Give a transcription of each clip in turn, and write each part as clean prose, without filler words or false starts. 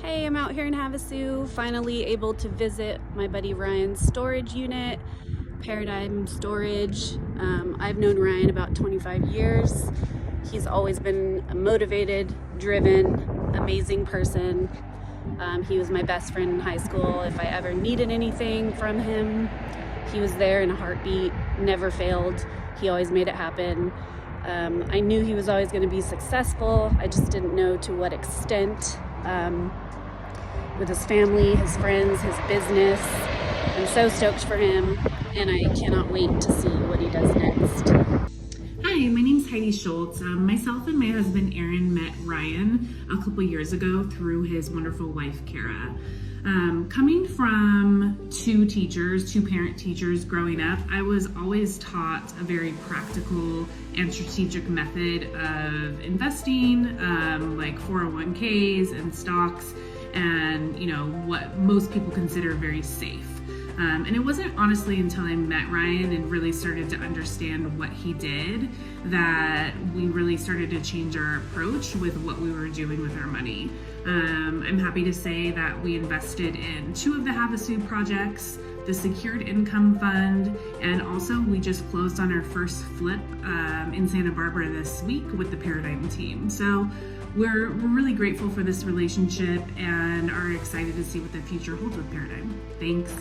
Hey, I'm out here in Havasu, finally able to visit my buddy Ryan's storage unit, Paradyme Storage. I've known Ryan about 25 years. He's always been a motivated, driven, amazing person. He was my best friend in high school. If I ever needed anything from him, he was there in a heartbeat, never failed. He always made it happen. I knew he was always going to be successful. I just didn't know to what extent. With his family, his friends, his business. I'm so stoked for him, and I cannot wait to see what he does next. Hi, my name's Heidi Schultz. Myself and my husband Aaron met Ryan a couple years ago through his wonderful wife, Kara. Coming from two parent teachers growing up, I was always taught a very practical and strategic method of investing, like 401ks and stocks, and what most people consider very safe. And it wasn't honestly until I met Ryan and really started to understand what he did that we really started to change our approach with what we were doing with our money. I'm happy to say that we invested in 2 of the Havasu projects, the Secured Income Fund, and also we just closed on our first flip in Santa Barbara this week with the Paradyme team. So we're really grateful for this relationship and are excited to see what the future holds with Paradyme. Thanks.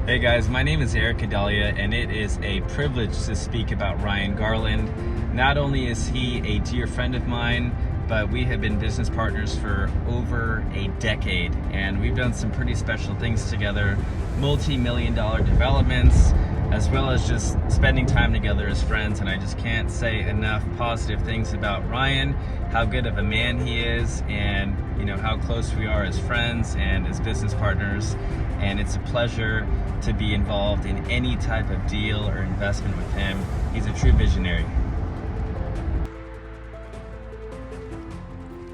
Hey guys, my name is Eric Adalia, and it is a privilege to speak about Ryan Garland. Not only is he a dear friend of mine, but we have been business partners for over a decade, and we've done some pretty special things together, multi-million-dollar developments, as well as just spending time together as friends. And I just can't say enough positive things about Ryan, how good of a man he is, and how close we are as friends and as business partners. And it's a pleasure to be involved in any type of deal or investment with him. He's a true visionary.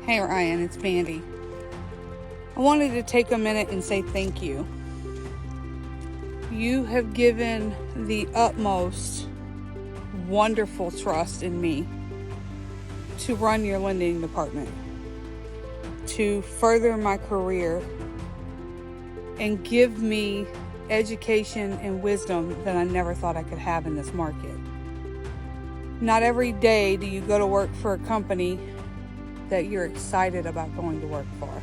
Hey Ryan, it's Mandy. I wanted to take a minute and say thank you. You have given the utmost wonderful trust in me to run your lending department, to further my career, and give me education and wisdom that I never thought I could have in this market. Not every day do you go to work for a company that you're excited about going to work for.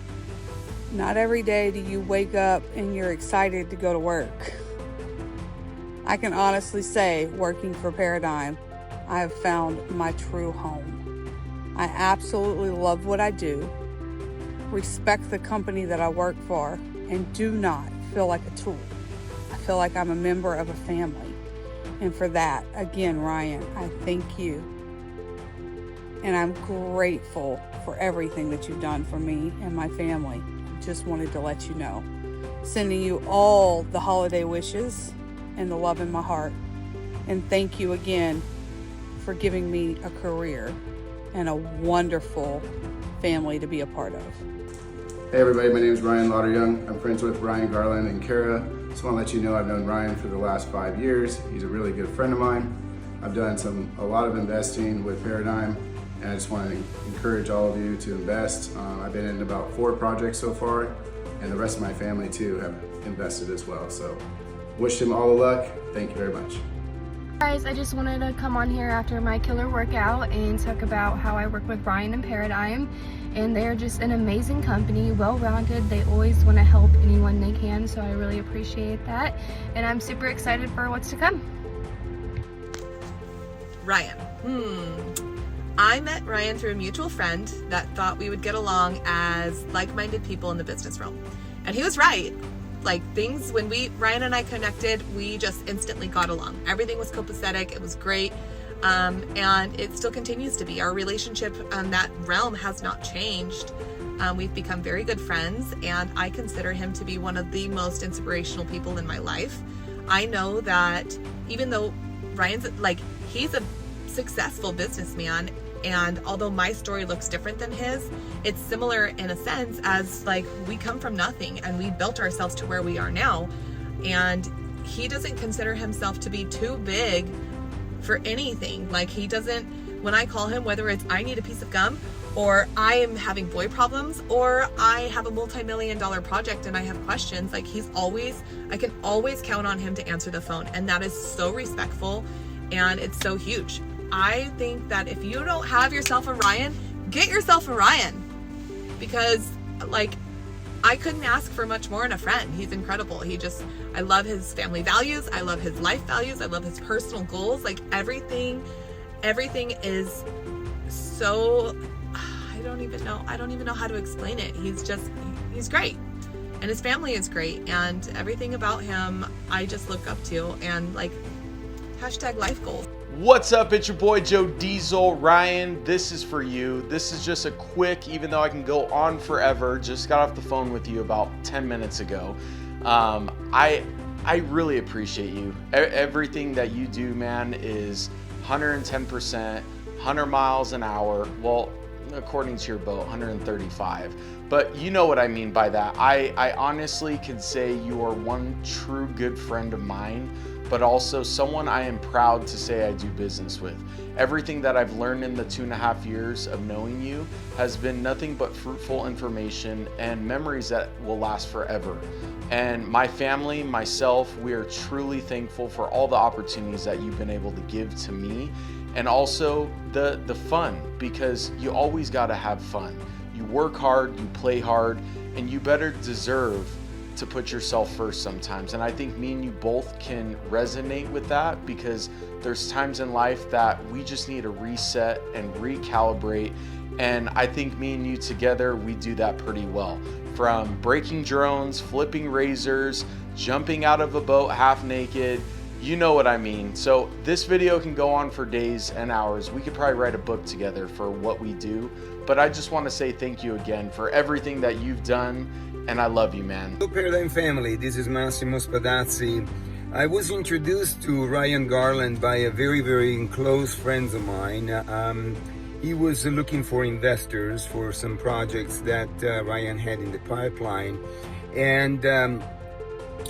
Not every day do you wake up and you're excited to go to work. I can honestly say, working for Paradyme, I have found my true home. I absolutely love what I do, respect the company that I work for, and do not feel like a tool. I feel like I'm a member of a family. And for that, again, Ryan, I thank you. And I'm grateful for everything that you've done for me and my family. Just wanted to let you know. Sending you all the holiday wishes and the love in my heart. And thank you again for giving me a career and a wonderful family to be a part of. Hey everybody, my name is Ryan Lauder-Young. I'm friends with Ryan Garland and Kara. Just want to let you know I've known Ryan for the last 5 years. He's a really good friend of mine. I've done a lot of investing with Paradyme, and I just want to encourage all of you to invest. I've been in about 4 projects so far, and the rest of my family too have invested as well. So wish him all the luck. Thank you very much. Guys, I just wanted to come on here after my killer workout and talk about how I work with Ryan and Paradyme. And they're just an amazing company, well-rounded. They always want to help anyone they can, so I really appreciate that. And I'm super excited for what's to come. Ryan. I met Ryan through a mutual friend that thought we would get along as like-minded people in the business realm. And he was right. Like when Ryan and I connected, we just instantly got along. Everything was copacetic, it was great. And it still continues to be. Our relationship on that realm has not changed. We've become very good friends, and I consider him to be one of the most inspirational people in my life. I know that even though Ryan's he's a successful businessman, and although my story looks different than his, it's similar in a sense as we come from nothing and we built ourselves to where we are now. And he doesn't consider himself to be too big for anything. He doesn't, when I call him, whether it's I need a piece of gum or I am having boy problems, or I have a multi-million-dollar project and I have questions. Like, I can always count on him to answer the phone. And that is so respectful, and it's so huge. I think that if you don't have yourself a Ryan, get yourself a Ryan, because like, I couldn't ask for much more in a friend. He's incredible. I love his family values. I love his life values. I love his personal goals. Like, everything is so, I don't even know how to explain it. He's great. And his family is great. And everything about him, I just look up to, and like, #life goals. What's up? It's your boy Joe Diesel. Ryan, this is for you. This is just a quick, even though I can go on forever, just got off the phone with you about 10 minutes ago. I really appreciate you. Everything that you do, man, is 110%, 100 miles an hour. Well, according to your boat, 135. But you know what I mean by that. I honestly can say you are one true good friend of mine, but also someone I am proud to say I do business with. Everything that I've learned in the 2.5 years of knowing you has been nothing but fruitful information and memories that will last forever. And my family, myself, we are truly thankful for all the opportunities that you've been able to give to me, and also the fun, because you always gotta have fun. You work hard, you play hard, and you better deserve to put yourself first sometimes. And I think me and you both can resonate with that, because there's times in life that we just need to reset and recalibrate. And I think me and you together, we do that pretty well. From breaking drones, flipping razors, jumping out of a boat half naked, you know what I mean. So this video can go on for days and hours. We could probably write a book together for what we do. But I just want to say thank you again for everything that you've done. And I love you, man. Hello, Paradyme family. This is Massimo Spadazzi. I was introduced to Ryan Garland by a very, very close friend of mine. He was looking for investors for some projects that Ryan had in the pipeline. And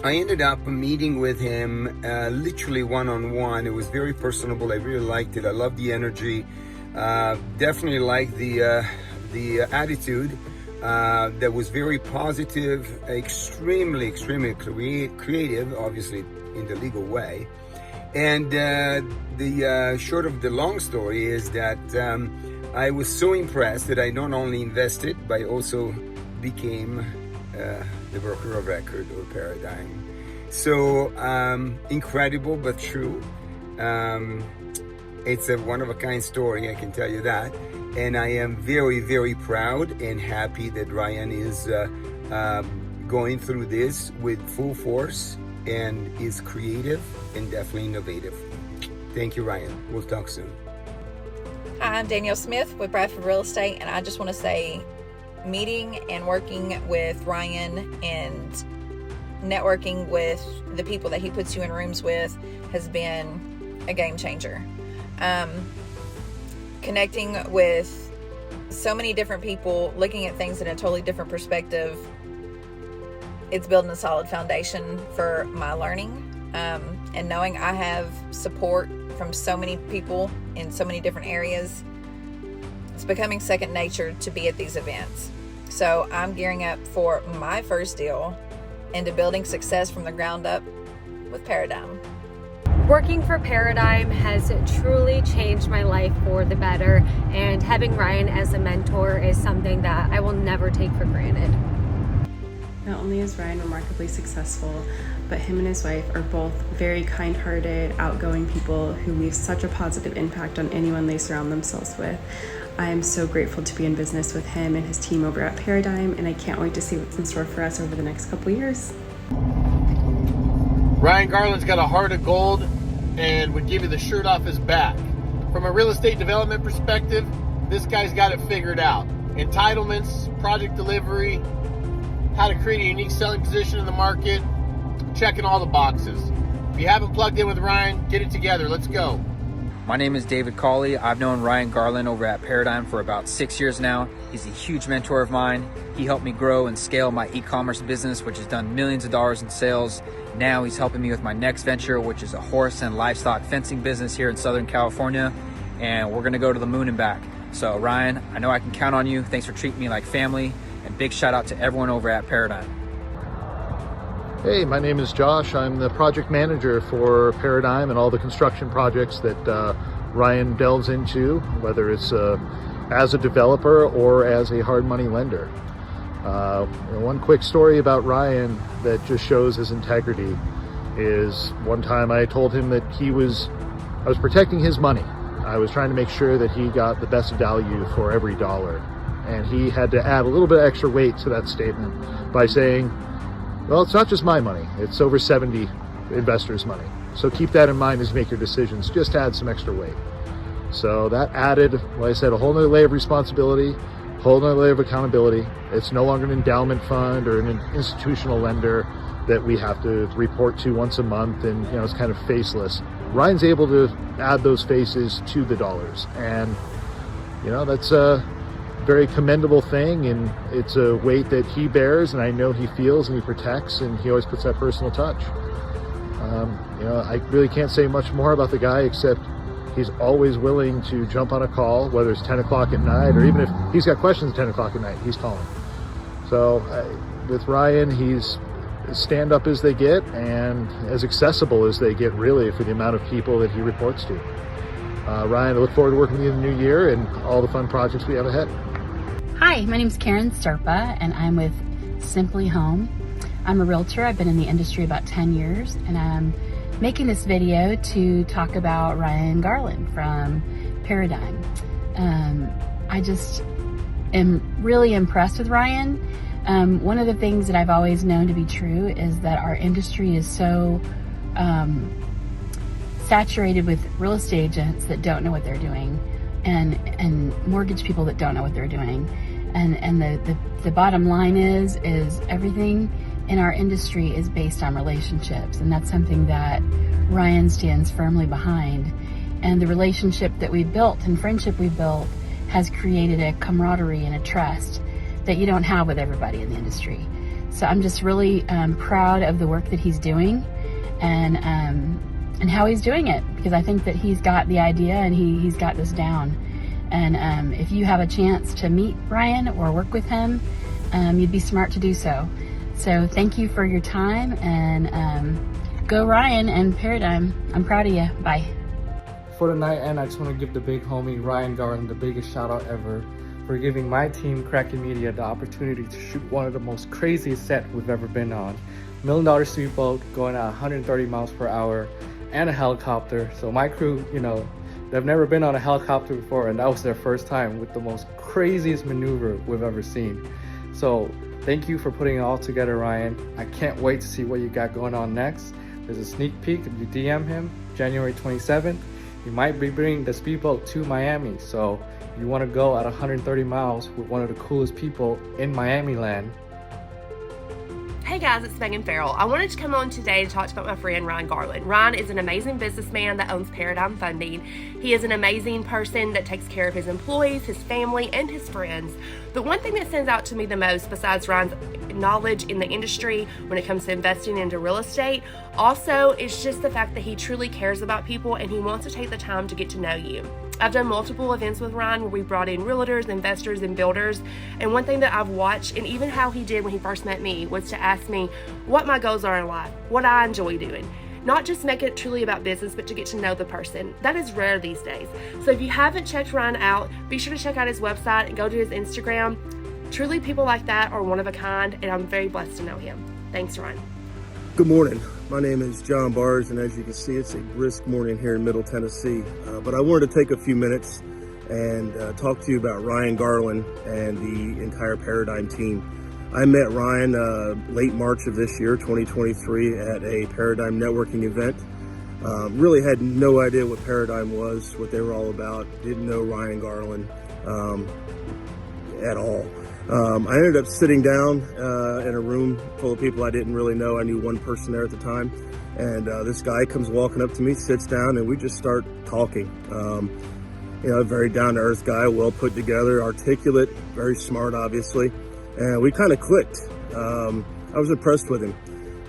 I ended up meeting with him literally one-on-one. It was very personable. I really liked it. I loved the energy. Definitely liked the attitude. That was very positive, extremely creative, obviously in the legal way. And the short of the long story is that I was so impressed that I not only invested, but I also became the broker of record or Paradyme. So incredible but true. It's a one-of-a-kind story, I can tell you that. And I am very, very proud and happy that Ryan is going through this with full force and is creative and definitely innovative. Thank you, Ryan. We'll talk soon. Hi, I'm Danielle Smith with Bradford Real Estate, and I just want to say meeting and working with Ryan and networking with the people that he puts you in rooms with has been a game changer. Connecting with so many different people, looking at things in a totally different perspective, it's building a solid foundation for my learning, and knowing I have support from so many people in so many different areas. It's becoming second nature to be at these events. So I'm gearing up for my first deal into building success from the ground up with Paradyme. Working for Paradyme has truly changed my life for the better, and having Ryan as a mentor is something that I will never take for granted. Not only is Ryan remarkably successful, but him and his wife are both very kind-hearted, outgoing people who leave such a positive impact on anyone they surround themselves with. I am so grateful to be in business with him and his team over at Paradyme, and I can't wait to see what's in store for us over the next couple years. Ryan Garland's got a heart of gold and would give you the shirt off his back. From a real estate development perspective, this guy's got it figured out. Entitlements, project delivery, how to create a unique selling position in the market, checking all the boxes. If you haven't plugged in with Ryan, get it together. Let's go. My name is David Cawley. I've known Ryan Garland over at Paradyme for about 6 years now. He's a huge mentor of mine. He helped me grow and scale my e-commerce business, which has done millions of dollars in sales. Now he's helping me with my next venture, which is a horse and livestock fencing business here in Southern California. And we're gonna go to the moon and back. So Ryan, I know I can count on you. Thanks for treating me like family, and big shout out to everyone over at Paradyme. Hey, my name is Josh. I'm the project manager for Paradyme and all the construction projects that Ryan delves into, whether it's as a developer or as a hard money lender. One quick story about Ryan that just shows his integrity is one time I told him that I was protecting his money. I was trying to make sure that he got the best value for every dollar. And he had to add a little bit of extra weight to that statement by saying, well, it's not just my money, it's over 70 investors' money. So keep that in mind as you make your decisions, just add some extra weight. So that added, like I said, a whole nother layer of responsibility, a whole nother layer of accountability. It's no longer an endowment fund or an institutional lender that we have to report to once a month and it's kind of faceless. Ryan's able to add those faces to the dollars, and that's a very commendable thing, and it's a weight that he bears and I know he feels and he protects, and he always puts that personal touch. I really can't say much more about the guy except he's always willing to jump on a call, whether it's 10 o'clock at night or even if he's got questions at 10 o'clock at night, he's calling. So with Ryan, he's as stand up as they get and as accessible as they get, really, for the amount of people that he reports to. Ryan, I look forward to working with you in the new year and all the fun projects we have ahead. Hi, my name is Karen Sturpa and I'm with Simply Home. I'm a realtor. I've been in the industry about 10 years, and I'm making this video to talk about Ryan Garland from Paradyme. I just am really impressed with Ryan. One of the things that I've always known to be true is that our industry is so saturated with real estate agents that don't know what they're doing, and mortgage people that don't know what they're doing. And the bottom line is everything in our industry is based on relationships, and that's something that Ryan stands firmly behind. And the relationship that we built and friendship we built has created a camaraderie and a trust that you don't have with everybody in the industry. So I'm just really proud of the work that he's doing and how he's doing it, because I think that he's got the idea and he's got this down. And if you have a chance to meet Ryan or work with him, you'd be smart to do so. So thank you for your time, and go Ryan and Paradyme. I'm proud of you. Bye. For the night end, I just want to give the big homie Ryan Garland the biggest shout out ever for giving my team, Kraken Media, the opportunity to shoot one of the most craziest sets we've ever been on. $1 million speedboat going at 130 miles per hour and a helicopter. So my crew, they've never been on a helicopter before, and that was their first time with the most craziest maneuver we've ever seen. So thank you for putting it all together, Ryan. I can't wait to see what you got going on next. There's a sneak peek if you DM him, January 27th. He might be bringing the speedboat to Miami. So if you want to go at 130 miles with one of the coolest people in Miami land. Hey guys, it's Megan Farrell. I wanted to come on today to talk about my friend Ryan Garland. Ryan is an amazing businessman that owns Paradyme Funding. He is an amazing person that takes care of his employees, his family, and his friends. But one thing that stands out to me the most, besides Ryan's knowledge in the industry when it comes to investing into real estate, also is just the fact that he truly cares about people and he wants to take the time to get to know you. I've done multiple events with Ryan where we brought in realtors, investors, and builders, and one thing that I've watched, and even how he did when he first met me, was to ask me what my goals are in life, what I enjoy doing. Not just make it truly about business, but to get to know the person. That is rare these days. So if you haven't checked Ryan out, be sure to check out his website and go to his Instagram. Truly, people like that are one of a kind, and I'm very blessed to know him. Thanks, Ryan. Good morning. My name is John Bars, and as you can see, it's a brisk morning here in Middle Tennessee. But I wanted to take a few minutes and talk to you about Ryan Garland and the entire Paradyme team. I met Ryan late March of this year, 2023, at a Paradyme networking event. Really had no idea what Paradyme was, what they were all about. Didn't know Ryan Garland at all. I ended up sitting down in a room full of people I didn't really know. I knew one person there at the time. And this guy comes walking up to me, sits down, and we just start talking. A very down-to-earth guy, well put together, articulate, very smart, obviously. And we kind of clicked. I was impressed with him.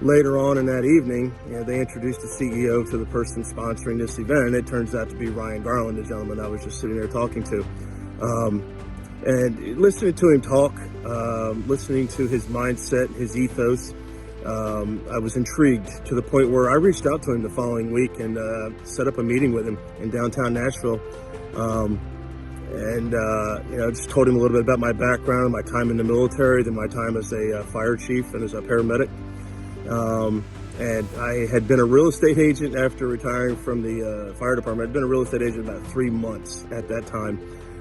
Later on in that evening, they introduced the CEO to the person sponsoring this event, and it turns out to be Ryan Garland, the gentleman I was just sitting there talking to. And listening to him talk, listening to his mindset, his ethos, I was intrigued to the point where I reached out to him the following week and set up a meeting with him in downtown Nashville. Just told him a little bit about my background, my time in the military, then my time as a fire chief and as a paramedic. And I had been a real estate agent after retiring from the fire department. I'd been a real estate agent about 3 months at that time.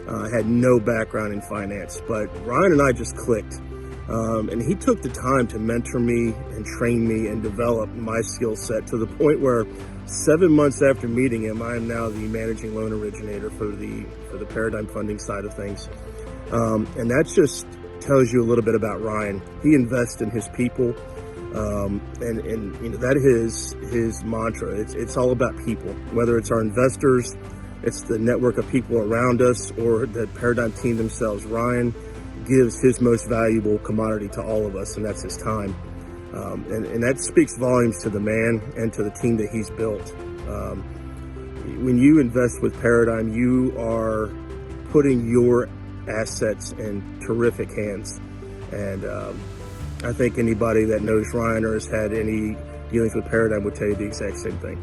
I had no background in finance, but Ryan and I just clicked. And he took the time to mentor me and train me and develop my skill set to the point where 7 months after meeting him, I am now the managing loan originator for the Paradyme funding side of things. And that just tells you a little bit about Ryan. He invests in his people. That is his mantra. It's all about people, whether it's our investors, it's the network of people around us, or the Paradyme team themselves. Ryan gives his most valuable commodity to all of us, and that's his time. And that speaks volumes to the man and to the team that he's built. When you invest with Paradyme, you are putting your assets in terrific hands. And I think anybody that knows Ryan or has had any dealings with Paradyme would tell you the exact same thing.